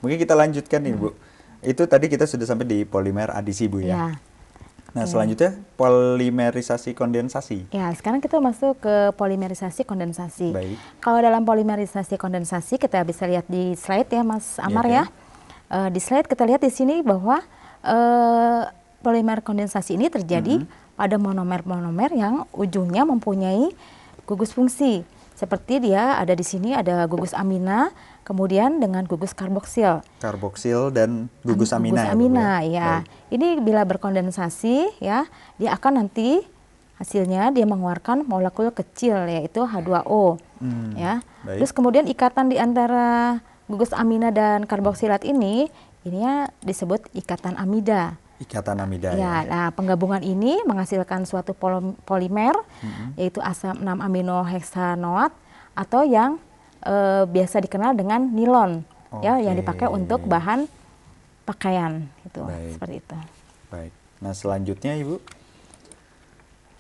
Mungkin kita lanjutkan nih Bu. Itu tadi kita sudah sampai di polimer adisi Bu ya. Ya. Nah Oke. selanjutnya polimerisasi kondensasi. Ya, sekarang kita masuk ke polimerisasi kondensasi. Baik. Kalau dalam polimerisasi kondensasi kita bisa lihat di slide ya Mas Amar Iya, ya. Di slide kita lihat di sini bahwa polimer kondensasi ini terjadi pada monomer-monomer yang ujungnya mempunyai gugus fungsi. Seperti dia ada di sini ada gugus amina, kemudian dengan gugus karboksil. Karboksil dan gugus amina ya Bu amina ya. ya. Baik. Ini bila berkondensasi ya, dia akan nanti hasilnya dia mengeluarkan molekul kecil yaitu H2O ya. Baik. Terus kemudian ikatan di antara gugus amina dan karboksilat ini disebut ikatan amida. Ikatan amida Ya, ya. nah penggabungan ini menghasilkan suatu polimer yaitu asam 6 aminoheksanoat atau yang biasa dikenal dengan nilon ya, yang dipakai untuk bahan pakaian itu. Baik. Seperti itu. Baik. Nah selanjutnya Ibu,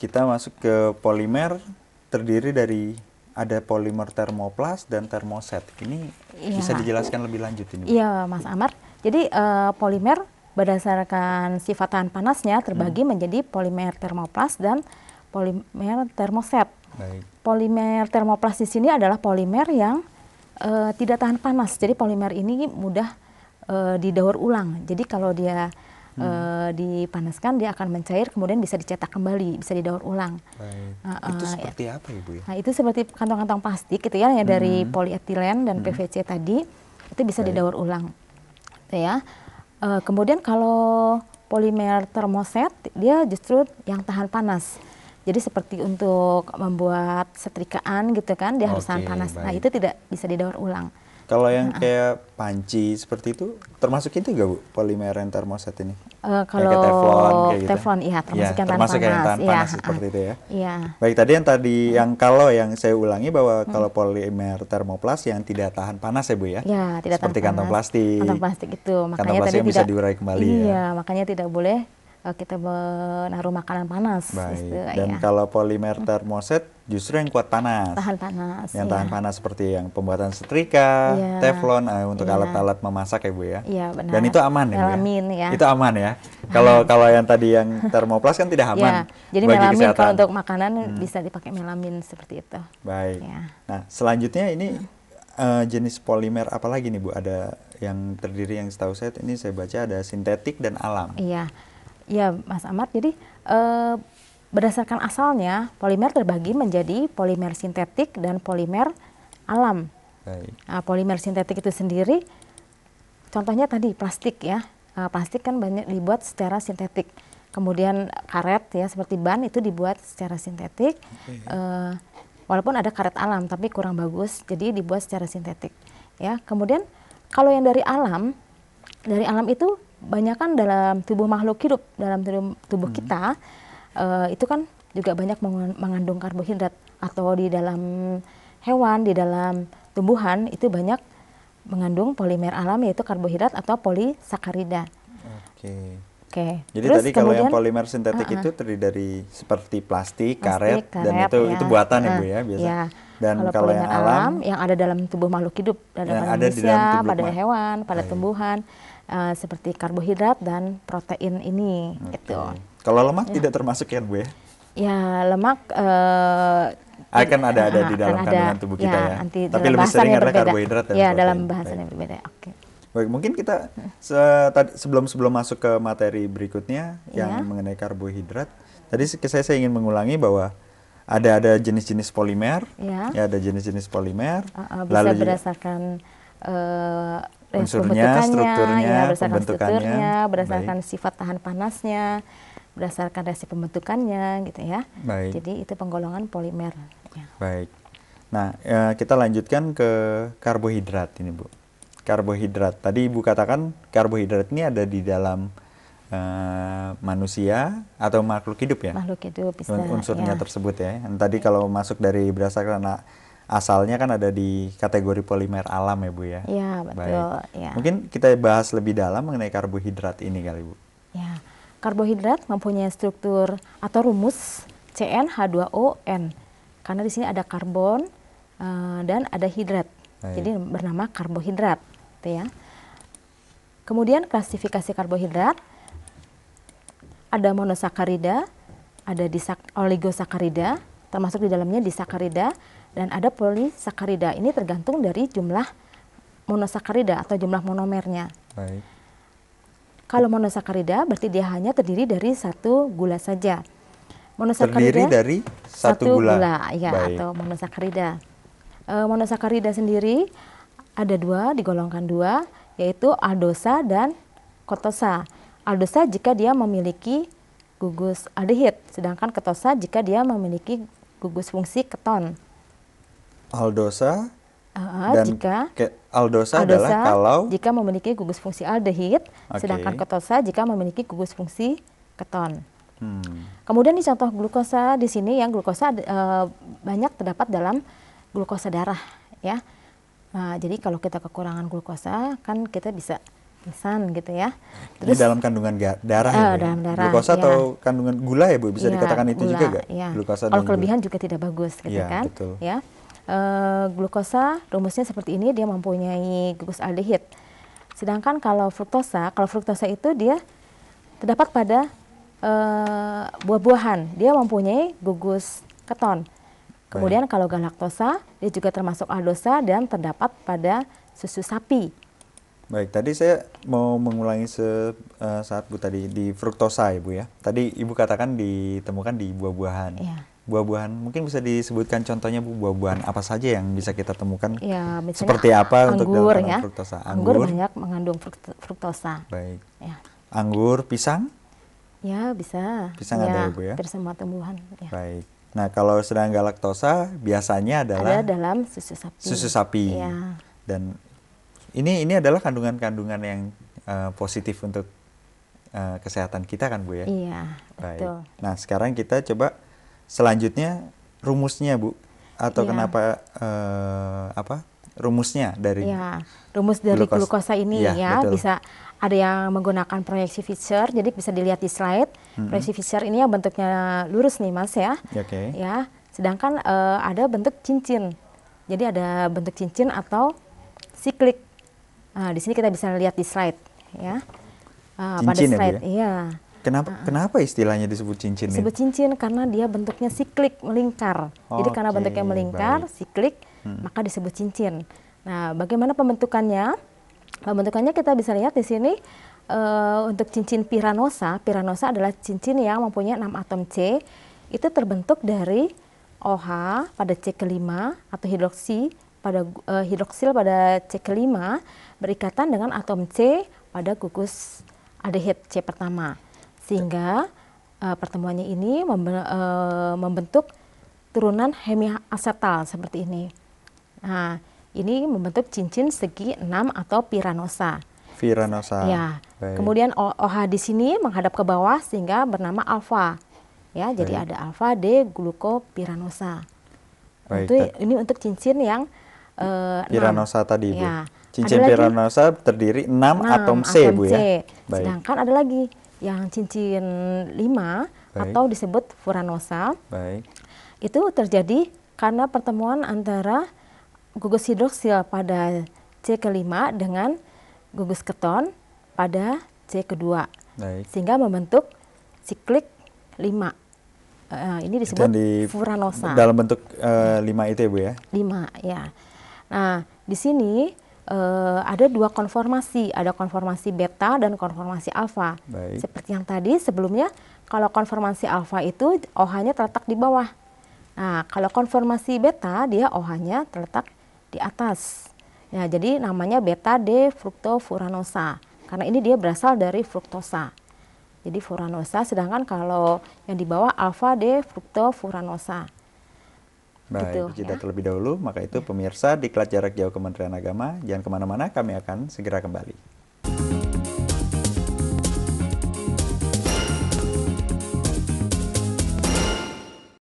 kita masuk ke polimer terdiri dari ada polimer termoplas dan termoset. Ini bisa dijelaskan lebih lanjut ini Bu? Iya Mas Amar. Jadi polimer berdasarkan sifat tahan panasnya terbagi menjadi polimer termoplas dan polimer termoset. Baik. Polimer termoplas di sini adalah polimer yang tidak tahan panas. Jadi polimer ini mudah didaur ulang. Jadi kalau dia dipanaskan dia akan mencair, kemudian bisa dicetak kembali, bisa didaur ulang. Baik. Itu seperti apa Ibu ya? Nah itu seperti kantong-kantong plastik gitu ya, yang dari polietilen dan PVC tadi itu bisa didaur ulang. Gitu ya. Kemudian kalau polimer termoset dia justru yang tahan panas. Jadi seperti untuk membuat setrikaan gitu kan, dia harus tahan panas. Baik. Nah itu tidak bisa didaur ulang. Kalau yang kayak panci seperti itu, termasuk itu nggak Bu, polimer yang termoset ini? Kalau kayak teflon, kayak gitu? teflon, iya termasuk yang tahan termasuk panas. yang tahan Iya, panas seperti itu ya. Iya. Baik, tadi yang kalau yang saya ulangi bahwa kalau polimer termoplas yang tidak tahan panas ya Bu ya? Ya, tidak seperti tahan kantong panas. plastik. Kantong plastik itu, Kantong makanya plastik tadi yang bisa tidak diurai kembali ya. Iya, makanya tidak boleh kita menaruh makanan panas. Baik. Gitu, Dan ya. kalau polimer termoset justru yang kuat panas. Tahan panas. Yang ya. tahan panas seperti yang pembuatan setrika, Iya. teflon untuk Iya. alat-alat memasak ya Bu ya. Iya, benar. Dan itu aman ya Bu ya? Melamin ya. Itu aman ya. Kalau yang tadi yang termoplas kan tidak aman. Ya, jadi bagi melamin kesehatan. kalau untuk makanan bisa dipakai melamin seperti itu. Baik. Ya. Nah, selanjutnya ini jenis polimer apa lagi nih Bu? Ada yang terdiri yang setahu saya ini saya baca ada sintetik dan alam. Iya. Iya, Mas Amar. Jadi berdasarkan asalnya polimer terbagi menjadi polimer sintetik dan polimer alam. Baik. Nah, polimer sintetik itu sendiri contohnya tadi plastik ya. Plastik kan banyak dibuat secara sintetik. Kemudian karet ya seperti ban itu dibuat secara sintetik. Walaupun ada karet alam tapi kurang bagus, jadi dibuat secara sintetik. Ya, kemudian kalau yang dari alam itu banyak kan dalam tubuh makhluk hidup, dalam tubuh kita itu kan juga banyak mengandung karbohidrat, atau di dalam hewan, di dalam tumbuhan itu banyak mengandung polimer alam yaitu karbohidrat atau polisakarida. Oke. Jadi terus tadi kalau yang kemudian, polimer sintetik itu terdiri dari seperti plastik, karet, dan itu buatan ya Bu ya biasa. Ya. Dan kalau polimer yang alam yang ada dalam tubuh makhluk hidup, yang pada ada di dalam manusia, tubuh pada hewan, pada Baik. tumbuhan, seperti karbohidrat dan protein ini. Gitu. Kalau lemak tidak termasuk ya Bu ya? Ya, lemak akan ada di dalam kandungan tubuh kita ya. Tapi lebih sering adalah karbohidrat dan ya, protein. dalam bahasannya berbeda. Oke. Baik, mungkin kita sebelum masuk ke materi berikutnya yang mengenai karbohidrat. Tadi saya ingin mengulangi bahwa ada jenis-jenis polimer, ya ada jenis-jenis polimer. Bisa berdasarkan unsurnya, strukturnya, ya, berdasarkan pembentukannya, strukturnya, berdasarkan sifat tahan panasnya, berdasarkan reaksi pembentukannya, gitu ya. Baik. Jadi itu penggolongan polimer. Ya. Baik. Nah, kita lanjutkan ke karbohidrat ini Bu. Karbohidrat. Tadi Ibu katakan karbohidrat ini ada di dalam manusia atau makhluk hidup ya? Makhluk hidup bisa. Unsurnya tersebut ya. Dan tadi kalau masuk dari berdasarkan asalnya kan ada di kategori polimer alam ya Bu ya? Iya, betul. Baik. Ya. Mungkin kita bahas lebih dalam mengenai karbohidrat ini kali Bu. Ya. Karbohidrat mempunyai struktur atau rumus CnH2ON. Karena di sini ada karbon dan ada hidrat. Jadi bernama karbohidrat, gitu ya. Kemudian klasifikasi karbohidrat, ada monosakarida, ada oligosakarida, termasuk di dalamnya disakarida, dan ada polisakarida. Ini tergantung dari jumlah monosakarida atau jumlah monomernya. Baik. Kalau monosakarida berarti dia hanya terdiri dari satu gula saja. Terdiri dari satu gula. Ya, atau monosakarida. Monosakarida sendiri ada dua, digolongkan dua, yaitu aldosa dan ketosa. Aldosa jika dia memiliki gugus aldehid, sedangkan ketosa jika dia memiliki gugus fungsi keton. Aldosa dan aldosa adalah kalau jika memiliki gugus fungsi aldehid, sedangkan ketosa jika memiliki gugus fungsi keton. Kemudian di contoh glukosa di sini, yang glukosa banyak terdapat dalam glukosa darah, ya. Nah, jadi kalau kita kekurangan glukosa, kan kita bisa pingsan gitu ya. Terus ini dalam kandungan darah ya, dalam darah, glukosa atau kandungan gula ya Bu, bisa dikatakan itu gula, juga nggak? Ya. Glukosa kalau kelebihan juga tidak bagus, gitu kan? Betul. Ya. Glukosa rumusnya seperti ini, dia mempunyai gugus aldehid. Sedangkan kalau fruktosa itu dia terdapat pada buah-buahan, dia mempunyai gugus keton. Kemudian kalau galaktosa, dia juga termasuk aldosa dan terdapat pada susu sapi. Baik, tadi saya mau mengulangi saat Bu tadi di fruktosa ya Bu ya. Tadi Ibu katakan ditemukan di buah-buahan. Ya. Buah-buahan, mungkin bisa disebutkan contohnya Bu, buah-buahan apa saja yang bisa kita temukan? Ya, seperti apa anggur, untuk dalam ya. fruktosa? Anggur banyak mengandung fruktosa. Baik. Ya. Anggur, pisang? Ya, bisa. Pisang ada ya Bu ya? Hampir semua tumbuhan. Ya. Baik. Nah, kalau sedang galaktosa biasanya adalah ada dalam susu sapi. Susu sapi. Ya. Dan ini adalah kandungan-kandungan yang positif untuk kesehatan kita kan Bu ya? Iya, baik. Betul. Nah, sekarang kita coba selanjutnya rumusnya Bu, atau kenapa rumusnya dari rumus dari glukosa ini betul. Bisa ada yang menggunakan proyeksi Fischer, jadi bisa dilihat di slide. Proyeksi Fischer ini yang bentuknya lurus nih Mas ya. Ya, sedangkan ada bentuk cincin. Jadi ada bentuk cincin atau siklik. Nah, di sini kita bisa lihat di slide ya. Pada slide, ya, Kenapa istilahnya disebut cincin? Disebut cincin karena dia bentuknya siklik, melingkar. Jadi karena bentuknya melingkar, siklik, maka disebut cincin. Nah, bagaimana pembentukannya? Pembentukannya kita bisa lihat di sini. Untuk cincin piranosa adalah cincin yang mempunyai 6 atom C. Itu terbentuk dari OH pada C kelima atau hidroksil pada C kelima berikatan dengan atom C pada gugus aldehid C pertama. Sehingga pertemuannya ini membentuk turunan hemiasetal seperti ini. Nah, ini membentuk cincin segi 6 atau piranosa. Ya. Baik. Kemudian OH di sini menghadap ke bawah sehingga bernama alfa. Ya, jadi ada alfa D glukopiranosa. Ini untuk cincin yang piranosa tadi Bu. Ya. Cincin piranosa terdiri 6 atom C Bu ya. Sedangkan ada lagi yang cincin 5 atau disebut furanosa. Itu terjadi karena pertemuan antara gugus hidroksil pada C kelima dengan gugus keton pada C kedua. Sehingga membentuk siklik 5. Ini disebut furanosa. Dalam bentuk 5 itu ya Bu ya? 5 ya. Nah, di sini ada dua konformasi, ada konformasi beta dan konformasi alfa. Seperti yang tadi sebelumnya, kalau konformasi alfa itu OH-nya terletak di bawah. Nah, kalau konformasi beta, dia OH-nya terletak di atas. Ya, jadi namanya beta D fruktofuranosa, karena ini dia berasal dari fruktosa. Jadi furanosa, sedangkan kalau yang di bawah alfa D fruktofuranosa. Baik, jeda terlebih dahulu, maka itu pemirsa Diklat Jarak Jauh Kementerian Agama, jangan kemana-mana, kami akan segera kembali.